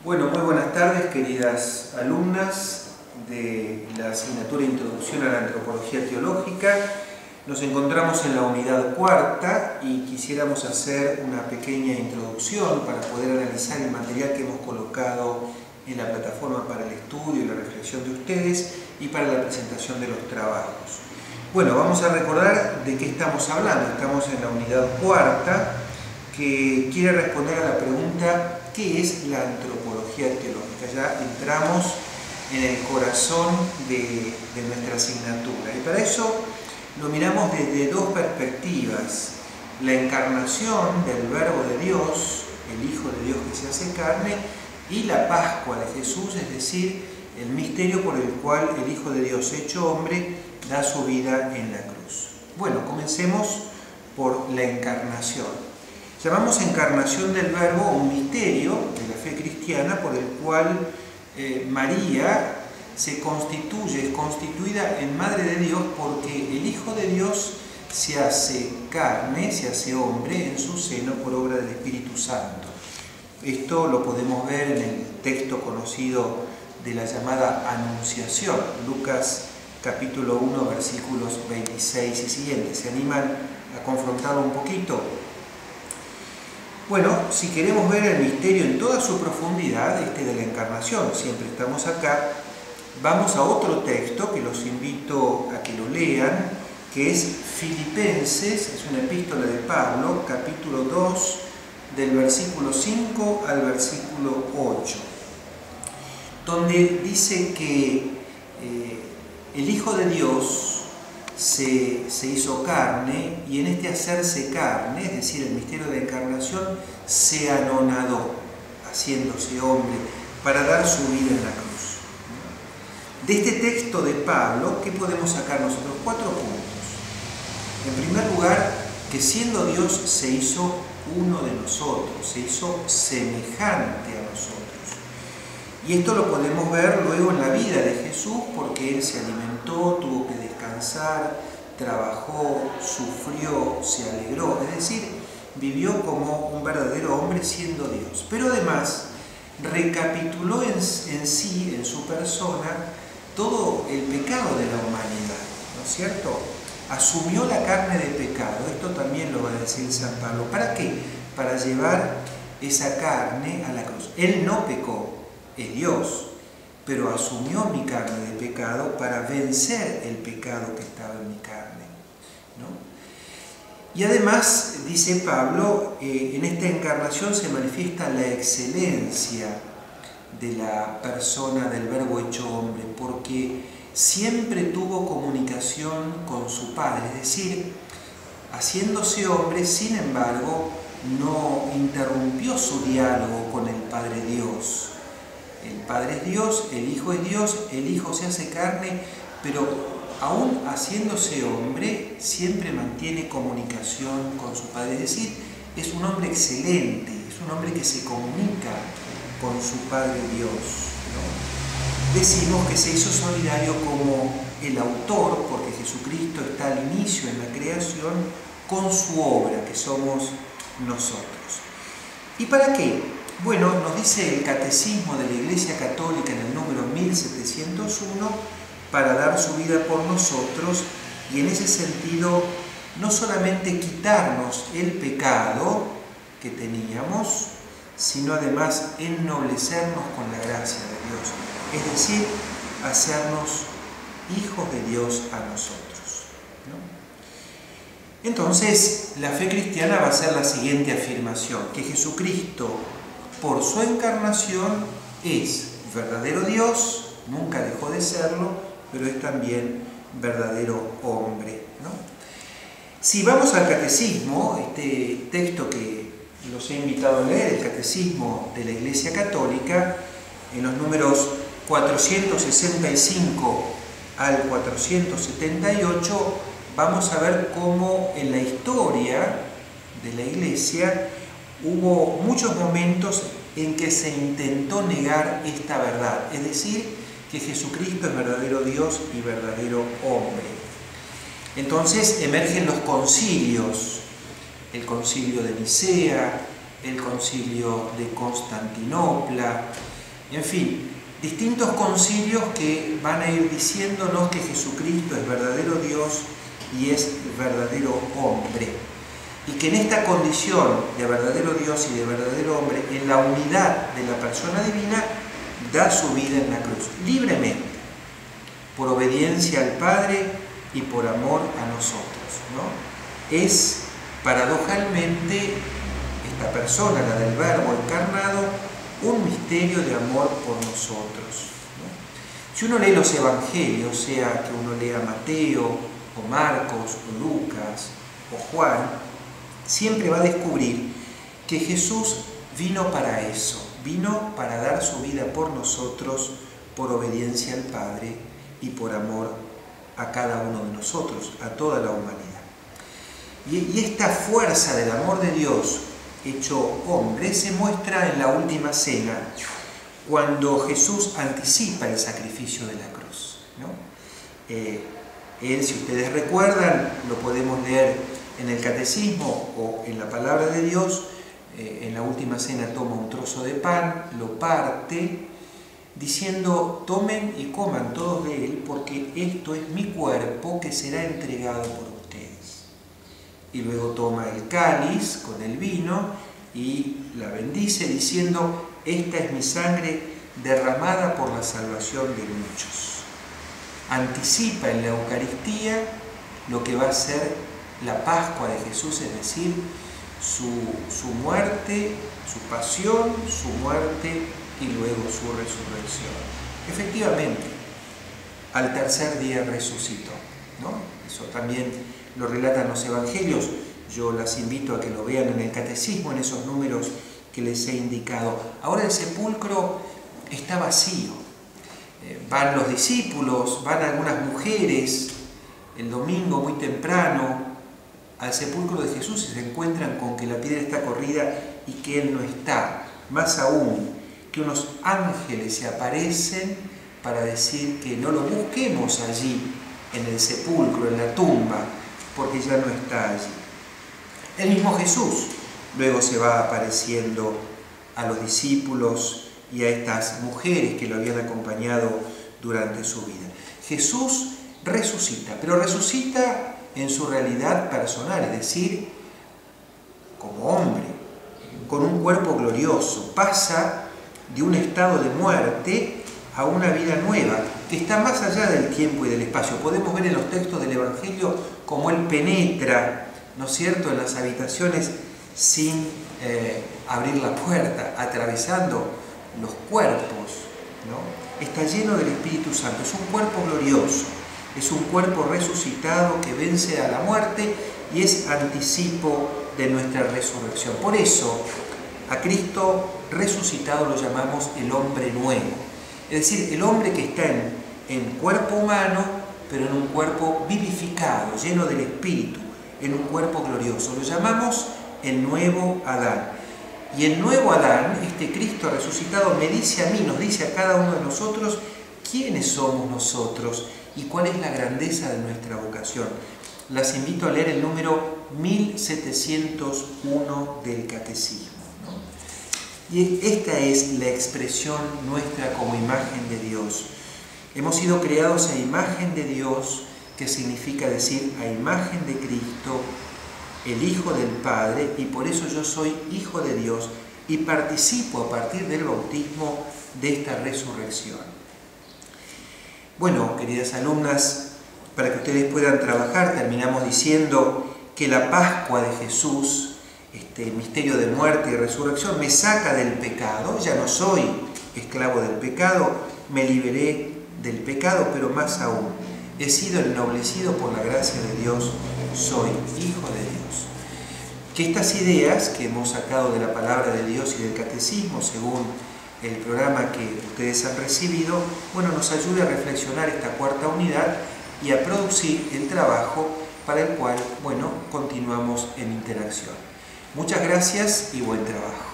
Bueno, muy buenas tardes, queridas alumnas de la asignatura Introducción a la Antropología Teológica. Nos encontramos en la unidad cuarta y quisiéramos hacer una pequeña introducción para poder analizar el material que hemos colocado en la plataforma para el estudio y la reflexión de ustedes y para la presentación de los trabajos. Bueno, vamos a recordar de qué estamos hablando. Estamos en la unidad cuarta que quiere responder a la pregunta ¿qué es la antropología teológica? Ya entramos en el corazón de nuestra asignatura y para eso lo miramos desde dos perspectivas: la encarnación del Verbo de Dios, el Hijo de Dios que se hace carne, y la Pascua de Jesús, es decir, el misterio por el cual el Hijo de Dios hecho hombre da su vida en la cruz. Bueno, comencemos por la encarnación. Llamamos encarnación del Verbo un misterio de la fe cristiana por el cual María es constituida en Madre de Dios porque el Hijo de Dios se hace carne, se hace hombre en su seno por obra del Espíritu Santo. Esto lo podemos ver en el texto conocido de la llamada Anunciación, Lucas capítulo 1, versículos 26 y siguientes. ¿Se animan a confrontarlo un poquito? Bueno, si queremos ver el misterio en toda su profundidad, de la encarnación, siempre estamos acá, vamos a otro texto que los invito a que lo lean, que es Filipenses, es una epístola de Pablo, capítulo 2, del versículo 5 al versículo 8, donde dice que el Hijo de Dios se hizo carne y en este hacerse carne, es decir, el misterio de la encarnación, se anonadó, haciéndose hombre, para dar su vida en la cruz. De este texto de Pablo, ¿qué podemos sacar nosotros? 4 puntos. En primer lugar, que siendo Dios se hizo uno de nosotros, se hizo semejante a nosotros. Y esto lo podemos ver luego en la vida de Jesús, porque Él se alimentó, tuvo que descansar, trabajó, sufrió, se alegró, es decir, vivió como un verdadero hombre siendo Dios. Pero además recapituló en sí, en su persona, todo el pecado de la humanidad, ¿no es cierto? Asumió la carne de pecado, esto también lo va a decir San Pablo. ¿Para qué? Para llevar esa carne a la cruz. Él no pecó, es Dios, pero asumió mi carne de pecado para vencer el pecado que estaba en mi carne, ¿no? Y además, dice Pablo, en esta encarnación se manifiesta la excelencia de la persona del Verbo hecho hombre, porque siempre tuvo comunicación con su Padre, es decir, haciéndose hombre, sin embargo, no interrumpió su diálogo con el Padre Dios. El Padre es Dios, el Hijo es Dios, el Hijo se hace carne, pero aún haciéndose hombre, siempre mantiene comunicación con su Padre. Es decir, es un hombre excelente, es un hombre que se comunica con su Padre Dios, ¿no? Decimos que se hizo solidario como el autor, porque Jesucristo está al inicio en la creación, con su obra, que somos nosotros. ¿Y para qué? Bueno, nos dice el Catecismo de la Iglesia Católica en el número 1701, para dar su vida por nosotros y en ese sentido no solamente quitarnos el pecado que teníamos, sino además ennoblecernos con la gracia de Dios, es decir, hacernos hijos de Dios a nosotros, ¿no? Entonces, la fe cristiana va a ser la siguiente afirmación: que Jesucristo, por su encarnación, es verdadero Dios, nunca dejó de serlo, pero es también verdadero hombre, ¿no? Si vamos al Catecismo, este texto que los he invitado a leer, el Catecismo de la Iglesia Católica, en los números 465 al 478, vamos a ver cómo en la historia de la Iglesia hubo muchos momentos en que se intentó negar esta verdad, es decir, que Jesucristo es verdadero Dios y verdadero hombre. Entonces emergen los concilios, el concilio de Nicea, el concilio de Constantinopla, En fin, distintos concilios que van a ir diciéndonos que Jesucristo es verdadero Dios y es verdadero hombre. Y que en esta condición de verdadero Dios y de verdadero hombre, en la unidad de la persona divina, da su vida en la cruz, libremente, por obediencia al Padre y por amor a nosotros, ¿no? Es paradojalmente esta persona, la del Verbo encarnado, un misterio de amor por nosotros, ¿no? Si uno lee los Evangelios, sea que uno lea Mateo, o Marcos, o Lucas, o Juan, siempre va a descubrir que Jesús vino para eso, vino para dar su vida por nosotros, por obediencia al Padre y por amor a cada uno de nosotros, a toda la humanidad. Y esta fuerza del amor de Dios hecho hombre se muestra en la última cena, cuando Jesús anticipa el sacrificio de la cruz, ¿no? Él, si ustedes recuerdan, lo podemos leer en el Catecismo o en la Palabra de Dios, en la última cena toma un trozo de pan, lo parte, diciendo: tomen y coman todos de él, porque esto es mi cuerpo que será entregado por ustedes. Y luego toma el cáliz con el vino y la bendice diciendo: esta es mi sangre derramada por la salvación de muchos. Anticipa en la Eucaristía lo que va a ser la Pascua de Jesús, es decir, su muerte, su pasión, su muerte y luego su resurrección. Efectivamente, al tercer día resucitó, ¿no? Eso también lo relatan los Evangelios. Yo las invito a que lo vean en el Catecismo, en esos números que les he indicado. Ahora el sepulcro está vacío. Van los discípulos, van algunas mujeres el domingo muy temprano al sepulcro de Jesús y se encuentran con que la piedra está corrida y que Él no está. Más aún, que unos ángeles se aparecen para decir que no lo busquemos allí en el sepulcro, en la tumba, porque ya no está allí. El mismo Jesús luego se va apareciendo a los discípulos y a estas mujeres que lo habían acompañado durante su vida. Jesús resucita, pero resucita en su realidad personal, es decir, como hombre, con un cuerpo glorioso. Pasa de un estado de muerte a una vida nueva, que está más allá del tiempo y del espacio. Podemos ver en los textos del Evangelio cómo Él penetra, ¿no es cierto?, en las habitaciones sin abrir la puerta, atravesando los cuerpos, ¿no? Está lleno del Espíritu Santo, es un cuerpo glorioso, es un cuerpo resucitado que vence a la muerte y es anticipo de nuestra resurrección. Por eso, a Cristo resucitado lo llamamos el hombre nuevo, es decir, el hombre que está en cuerpo humano, pero en un cuerpo vivificado, lleno del Espíritu, en un cuerpo glorioso. Lo llamamos el nuevo Adán. Y el nuevo Adán, este Cristo resucitado, me dice a mí, nos dice a cada uno de nosotros, quiénes somos nosotros y cuál es la grandeza de nuestra vocación. Las invito a leer el número 1701 del Catecismo, ¿no? Y esta es la expresión nuestra como imagen de Dios. Hemos sido creados a imagen de Dios, que significa decir a imagen de Cristo, el Hijo del Padre, y por eso yo soy hijo de Dios y participo a partir del bautismo de esta resurrección. Bueno, queridas alumnas, para que ustedes puedan trabajar, terminamos diciendo que la Pascua de Jesús, este misterio de muerte y resurrección, me saca del pecado. Ya no soy esclavo del pecado, me liberé del pecado, pero más aún, he sido ennoblecido por la gracia de Dios, soy hijo de Dios. Que estas ideas que hemos sacado de la palabra de Dios y del catecismo, según el programa que ustedes han recibido, bueno, nos ayude a reflexionar esta cuarta unidad y a producir el trabajo para el cual, bueno, continuamos en interacción. Muchas gracias y buen trabajo.